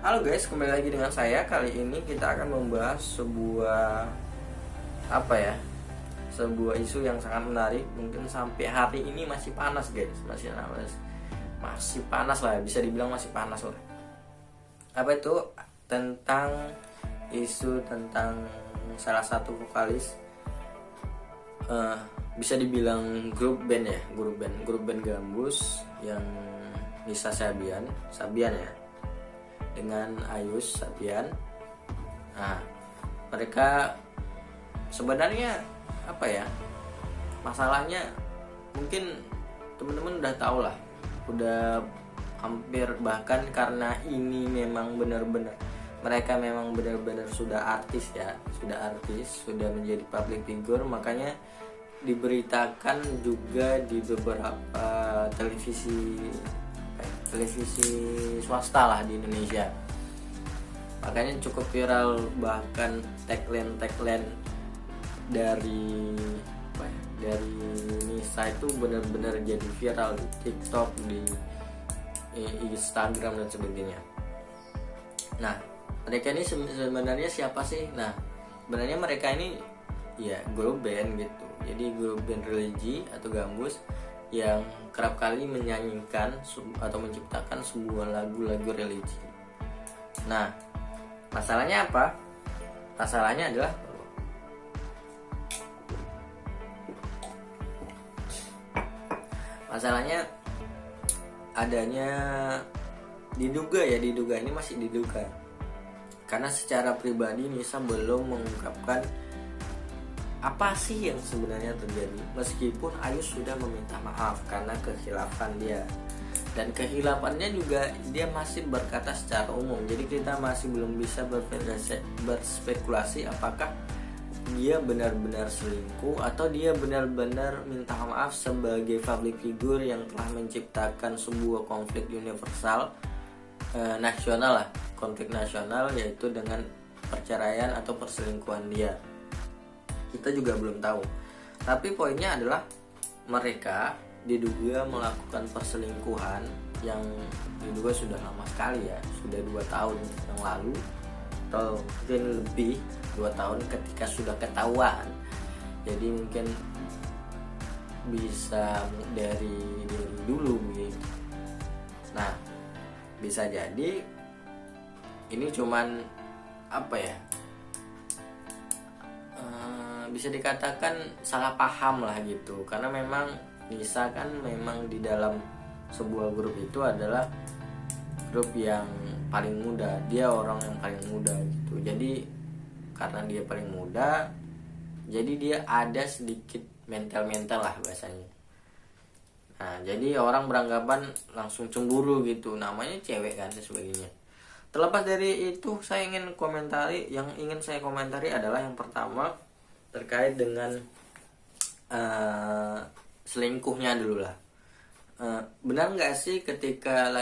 Halo guys, kembali lagi dengan saya. Kali ini kita akan membahas sebuah apa ya? Sebuah isu yang sangat menarik. Mungkin sampai hari ini masih panas guys, masih panas lah, bisa dibilang masih panas lah. Apa itu? Tentang isu tentang salah satu vokalis, bisa dibilang grup band ya, grup band Gambus yang Nisa Sabian ya, dengan Ayus Sabian. Nah, mereka sebenarnya apa ya? Masalahnya mungkin teman-teman udah tahu lah, udah hampir, bahkan karena ini memang benar-benar mereka memang benar-benar sudah artis ya, sudah menjadi public figure, makanya diberitakan juga di beberapa televisi swasta lah di Indonesia. Makanya cukup viral, bahkan tagline dari dari Nisa itu benar-benar jadi viral di TikTok, di Instagram dan sebagainya. Nah, mereka ini sebenarnya siapa sih? Nah, sebenarnya mereka ini ya grup band gitu. Jadi grup band religi atau gambus yang kerap kali menyanyikan atau menciptakan sebuah lagu-lagu religi. Nah, masalahnya apa? Masalahnya adalah adanya diduga ini masih diduga. Karena secara pribadi Nisa belum mengungkapkan apa sih yang sebenarnya terjadi, meskipun Ayus sudah meminta maaf karena kekhilafan dia, dan kehilafannya juga dia masih berkata secara umum. Jadi kita masih belum bisa berspekulasi apakah dia benar-benar selingkuh atau dia benar-benar minta maaf sebagai public figure yang telah menciptakan sebuah konflik universal, nasional lah, konflik nasional, yaitu dengan perceraian atau perselingkuhan dia. Kita juga belum tahu. Tapi poinnya adalah mereka diduga melakukan perselingkuhan yang diduga sudah lama sekali ya, sudah 2 tahun yang lalu atau mungkin lebih 2 tahun ketika sudah ketahuan. Jadi mungkin bisa dari dulu gitu. Nah, bisa jadi ini cuman apa ya, bisa dikatakan salah paham lah gitu. Karena memang Nisa kan memang di dalam sebuah grup itu adalah grup yang paling muda, dia orang yang paling muda gitu. Jadi karena dia paling muda, jadi dia ada sedikit mental lah bahasanya. Nah, jadi orang beranggapan langsung cemburu gitu, namanya cewek kan dan sebagainya. Terlepas dari itu, yang ingin saya komentari adalah yang pertama terkait dengan selingkuhnya dulu lah. Benar nggak sih ketika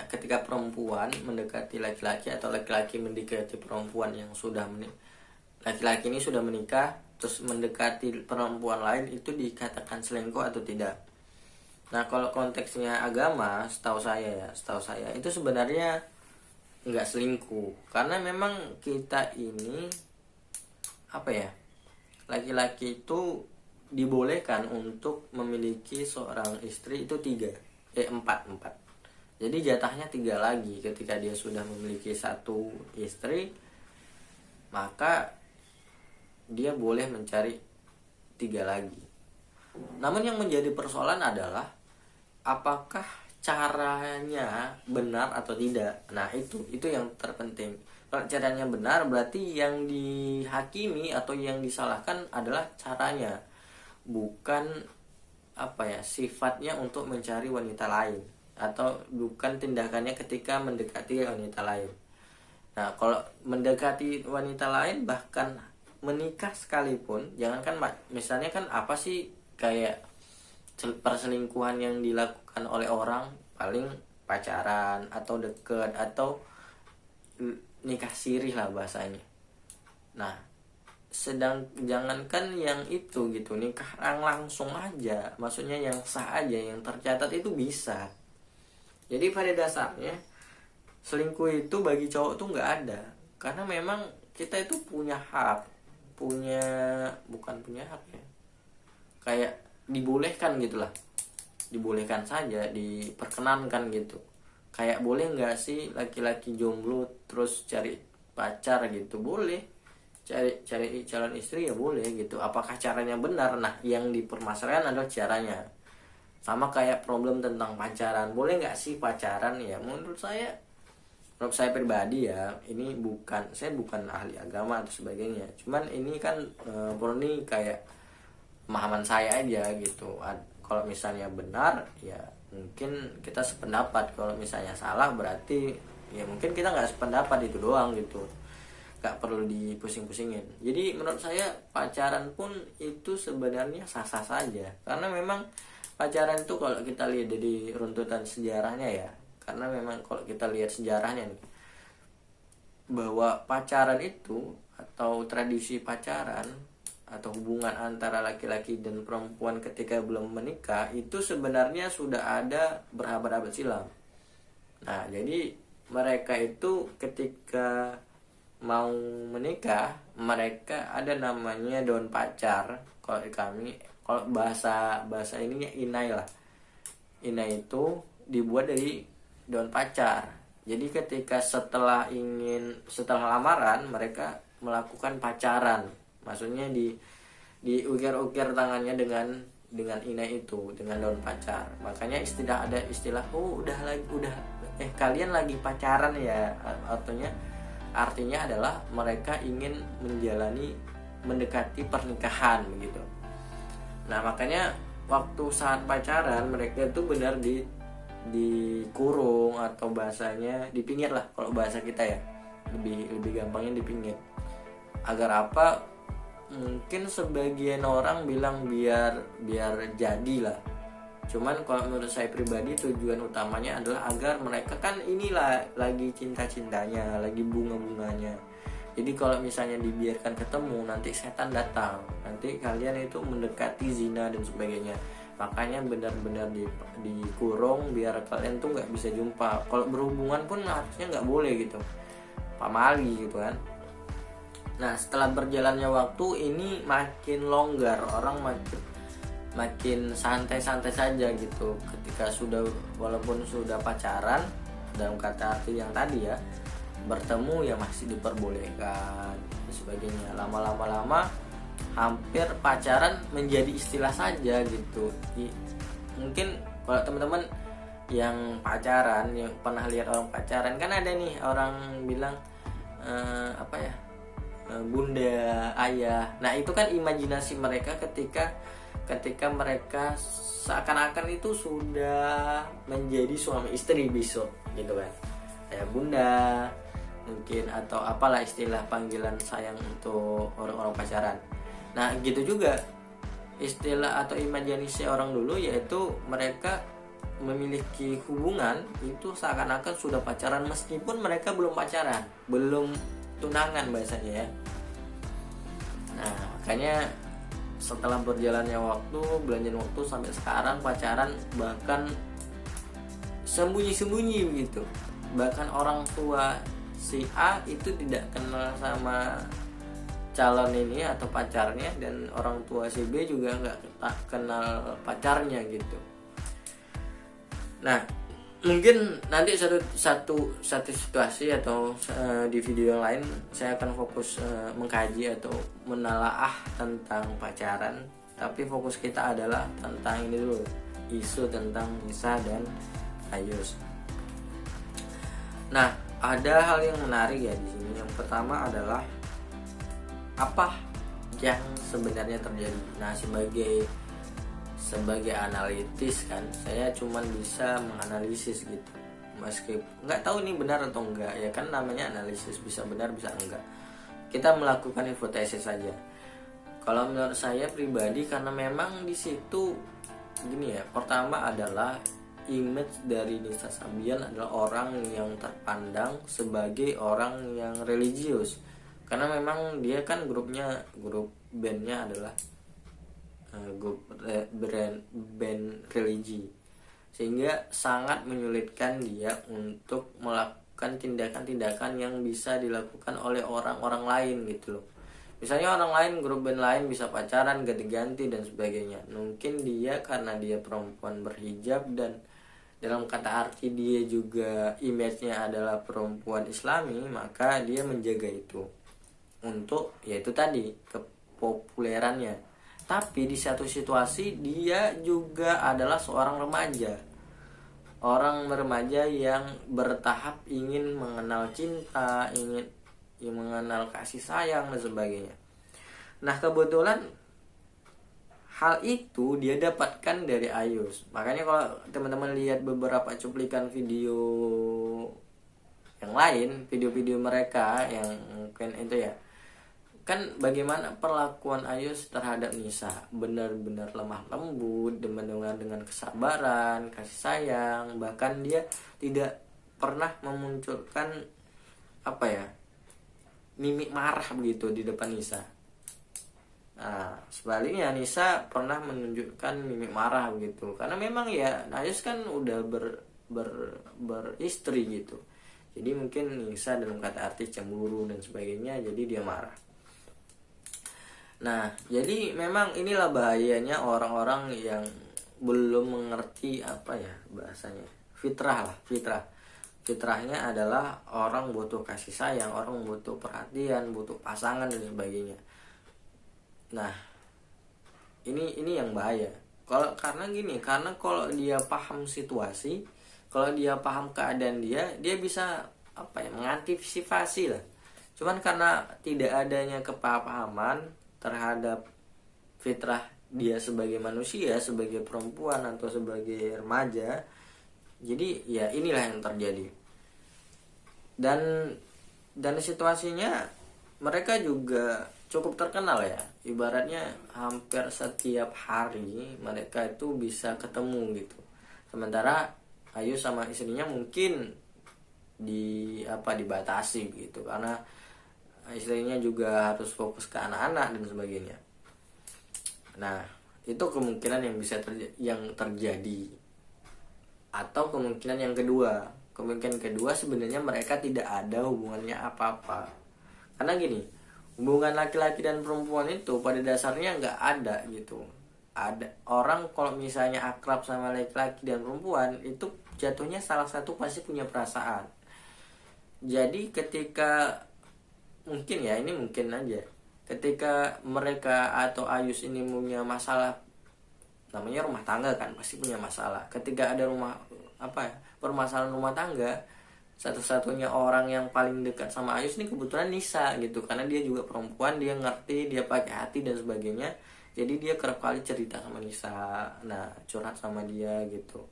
ketika perempuan mendekati laki-laki atau laki-laki mendekati perempuan yang laki-laki ini sudah menikah terus mendekati perempuan lain, itu dikatakan selingkuh atau tidak? Nah, kalau konteksnya agama, setahu saya itu sebenarnya nggak selingkuh, karena memang kita ini apa ya, laki-laki itu dibolehkan untuk memiliki seorang istri itu 4. Jadi jatahnya 3 lagi. Ketika dia sudah memiliki 1 istri, maka dia boleh mencari 3 lagi. Namun yang menjadi persoalan adalah apakah caranya benar atau tidak. Nah, itu yang terpenting. Kalau caranya benar, berarti yang dihakimi atau yang disalahkan adalah caranya, bukan sifatnya untuk mencari wanita lain, atau bukan tindakannya ketika mendekati wanita lain. Nah, kalau mendekati wanita lain, bahkan menikah sekalipun, jangankan misalnya kan apa sih, kayak perselingkuhan yang dilakukan oleh orang paling pacaran atau deket atau nikah sirih lah bahasanya. Nah, jangankan yang itu gitu, nikah langsung aja, maksudnya yang sah aja, yang tercatat itu bisa. Jadi pada dasarnya selingkuh itu bagi cowok tuh nggak ada, karena memang kita itu punya hak, bukan punya hak ya, kayak dibolehkan gitulah, dibolehkan saja, diperkenankan gitu. Kayak boleh nggak sih laki-laki jomblo terus cari pacar gitu? Boleh. Cari calon istri ya boleh gitu. Apakah caranya benar? Nah, yang dipermasalahkan adalah caranya. Sama kayak problem tentang pacaran, boleh nggak sih pacaran? Ya menurut saya pribadi ya, ini saya bukan ahli agama atau sebagainya, cuman ini kan murni kayak pemahaman saya aja gitu. Kalau misalnya benar ya mungkin kita sependapat, kalau misalnya salah berarti ya mungkin kita nggak sependapat, itu doang gitu, nggak perlu dipusing-pusingin. Jadi menurut saya pacaran pun itu sebenarnya sah-sah saja, karena memang pacaran itu kalau kita lihat dari runtutan sejarahnya ya, karena memang kalau kita lihat sejarahnya nih, bahwa pacaran itu atau tradisi pacaran atau hubungan antara laki-laki dan perempuan ketika belum menikah itu sebenarnya sudah ada berabad-abad silam. Nah, jadi mereka itu ketika mau menikah, mereka ada namanya daun pacar. Kalau kami, kalau bahasa ininya inai lah. Inai itu dibuat dari daun pacar. Jadi ketika setelah lamaran, mereka melakukan pacaran. Maksudnya diukir-ukir tangannya dengan inai itu, dengan daun pacar. Makanya ada istilah kalian lagi pacaran ya. Artinya adalah mereka ingin mendekati pernikahan begitu. Nah, makanya waktu saat pacaran mereka itu benar dikurung, atau bahasanya dipingit lah kalau bahasa kita ya, lebih gampangnya dipingit. Agar apa? Mungkin sebagian orang bilang biar jadi lah. Cuman kalau menurut saya pribadi tujuan utamanya adalah agar mereka kan inilah lagi cinta-cintanya, lagi bunga-bunganya. Jadi kalau misalnya dibiarkan ketemu, nanti setan datang, nanti kalian itu mendekati zina dan sebagainya. Makanya benar-benar dikurung biar kalian tuh nggak bisa jumpa. Kalau berhubungan pun harusnya nggak boleh gitu, pamali gitu kan. Nah, setelah berjalannya waktu ini makin longgar, orang makin santai-santai saja gitu. Ketika walaupun sudah pacaran dalam kata arti yang tadi ya, bertemu ya masih diperbolehkan dan sebagainya. Lama-lama hampir pacaran menjadi istilah saja gitu. Mungkin kalau teman-teman yang pacaran, yang pernah lihat orang pacaran, kan ada nih orang bilang bunda, ayah. Nah, itu kan imajinasi mereka ketika mereka seakan-akan itu sudah menjadi suami istri besok gitu kan. Kayak bunda mungkin, atau apalah istilah panggilan sayang untuk orang-orang pacaran. Nah, gitu juga istilah atau imajinasi orang dulu, yaitu mereka memiliki hubungan itu seakan-akan sudah pacaran meskipun mereka belum pacaran, belum tunangan bahasanya ya. Nah, makanya setelah berjalannya belanjaan waktu sampai sekarang pacaran bahkan sembunyi-sembunyi begitu. Bahkan orang tua si A itu tidak kenal sama calon ini atau pacarnya, dan orang tua si B juga nggak kenal pacarnya gitu. Nah, mungkin nanti satu situasi atau di video yang lain saya akan fokus mengkaji atau menelaah tentang pacaran, tapi fokus kita adalah tentang ini dulu, isu tentang Nisa dan Ayus. Nah, ada hal yang menarik ya di sini. Yang pertama adalah apa yang sebenarnya terjadi. Nah, sebagai analitis kan, saya cuman bisa menganalisis gitu, meskipun nggak tahu ini benar atau enggak ya, kan namanya analisis, bisa benar bisa enggak, kita melakukan hipotesis saja. Kalau menurut saya pribadi, karena memang di situ gini ya, pertama adalah image dari Nisa Sabian adalah orang yang terpandang sebagai orang yang religius, karena memang dia kan grup bandnya adalah band religi, sehingga sangat menyulitkan dia untuk melakukan tindakan-tindakan yang bisa dilakukan oleh orang-orang lain gitu loh. Misalnya orang lain, grup band lain bisa pacaran, ganti-ganti dan sebagainya. Mungkin dia karena dia perempuan berhijab dan dalam kata arti dia juga image-nya adalah perempuan Islami, maka dia menjaga itu untuk yaitu tadi kepopulerannya. Tapi di satu situasi dia juga adalah seorang remaja. Orang remaja yang bertahap ingin mengenal cinta, ingin mengenal kasih sayang dan sebagainya. Nah, kebetulan hal itu dia dapatkan dari Ayus. Makanya kalau teman-teman lihat beberapa cuplikan video yang lain, video-video mereka yang mungkin itu ya, kan bagaimana perlakuan Ayus terhadap Nisa, benar-benar lemah lembut, dengan kesabaran, kasih sayang, bahkan dia tidak pernah memunculkan apa ya, mimik marah begitu di depan Nisa. Nah, sebaliknya Nisa pernah menunjukkan mimik marah begitu. Karena memang ya Ayus kan udah beristri gitu. Jadi mungkin Nisa dalam kata arti cemburu dan sebagainya, jadi dia marah. Nah, jadi memang inilah bahayanya orang-orang yang belum mengerti apa ya bahasanya, fitrah lah, fitrah. Fitrahnya adalah orang butuh kasih sayang, orang butuh perhatian, butuh pasangan dan sebagainya. Nah, ini yang bahaya. Karena kalau dia paham situasi, kalau dia paham keadaan dia bisa apa ya, mengantisipasi lah. Cuman karena tidak adanya kepahaman terhadap fitrah dia sebagai manusia, sebagai perempuan atau sebagai remaja, jadi ya inilah yang terjadi. Dan situasinya mereka juga cukup terkenal ya, ibaratnya hampir setiap hari mereka itu bisa ketemu gitu. Sementara Ayu sama istrinya mungkin dibatasi gitu, karena istrinya juga harus fokus ke anak-anak dan sebagainya. Nah, itu kemungkinan yang bisa terjadi. Atau kemungkinan yang kedua, sebenarnya mereka tidak ada hubungannya apa-apa. Karena gini, hubungan laki-laki dan perempuan itu pada dasarnya nggak ada gitu. Ada orang kalau misalnya akrab sama laki-laki dan perempuan itu jatuhnya salah satu pasti punya perasaan. Jadi ketika mungkin ya, ini mungkin aja, ketika mereka atau Ayus ini punya masalah, namanya rumah tangga kan, pasti punya masalah. Ketika ada permasalahan rumah tangga, satu-satunya orang yang paling dekat sama Ayus ini kebetulan Nisa gitu, karena dia juga perempuan, dia ngerti, dia pakai hati dan sebagainya. Jadi dia kerap kali cerita sama Nisa, nah curhat sama dia gitu.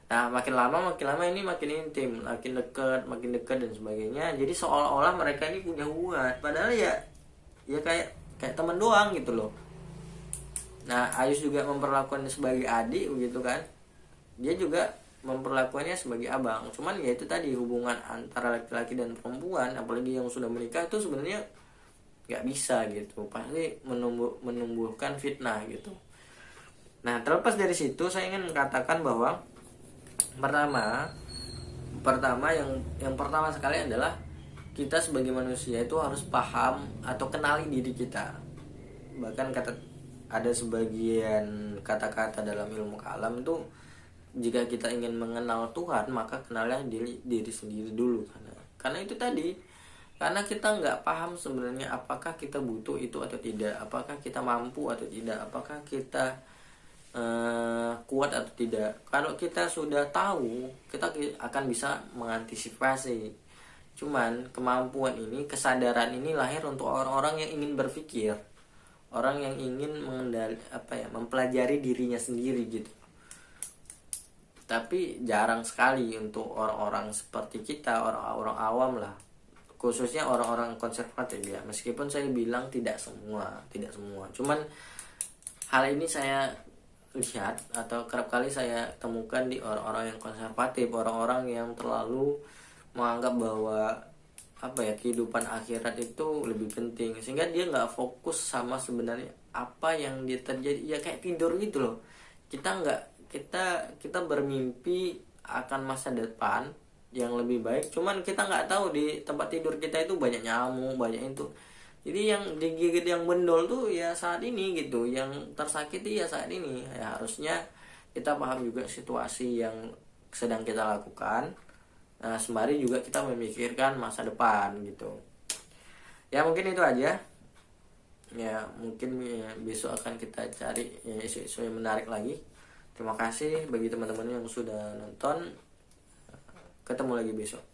Nah makin lama ini makin intim, makin dekat dan sebagainya. Jadi seolah-olah mereka ini punya hubungan, padahal ya kayak teman doang gitu loh. Nah Ayus juga memperlakukannya sebagai adik gitu kan, dia juga memperlakukannya sebagai abang. Cuman ya itu tadi, hubungan antara laki-laki dan perempuan, apalagi yang sudah menikah, itu sebenarnya nggak bisa gitu, pasti menumbuhkan fitnah gitu. Nah terlepas dari situ, saya ingin mengatakan bahwa pertama yang pertama sekali adalah kita sebagai manusia itu harus paham atau kenali diri kita. Bahkan ada sebagian kata-kata dalam ilmu kalam itu, jika kita ingin mengenal Tuhan maka kenalnya diri sendiri dulu. Karena itu tadi, karena kita nggak paham sebenarnya apakah kita butuh itu atau tidak, apakah kita mampu atau tidak, apakah kita kuat atau tidak. Kalau kita sudah tahu, kita akan bisa mengantisipasi. Cuman kemampuan ini, kesadaran ini lahir untuk orang-orang yang ingin berpikir, orang yang ingin mempelajari dirinya sendiri gitu. Tapi jarang sekali untuk orang-orang seperti kita, orang-orang awam lah, khususnya orang-orang konservatif ya. Meskipun saya bilang tidak semua, cuman hal ini saya lihat atau kerap kali saya temukan di orang-orang yang konservatif, orang-orang yang terlalu menganggap bahwa kehidupan akhirat itu lebih penting, sehingga dia nggak fokus sama sebenarnya apa yang dia terjadi. Ya kayak tidur gitu loh, kita bermimpi akan masa depan yang lebih baik. Cuman kita nggak tahu di tempat tidur kita itu banyak nyamuk, banyak itu. Jadi yang digigit yang bendol tuh ya saat ini gitu, yang tersakiti ya saat ini. Ya harusnya kita paham juga situasi yang sedang kita lakukan. Nah, sembari juga kita memikirkan masa depan gitu. Ya mungkin itu aja. Ya mungkin ya, besok akan kita cari ya, isu-isu yang menarik lagi. Terima kasih bagi teman-teman yang sudah nonton. Ketemu lagi besok.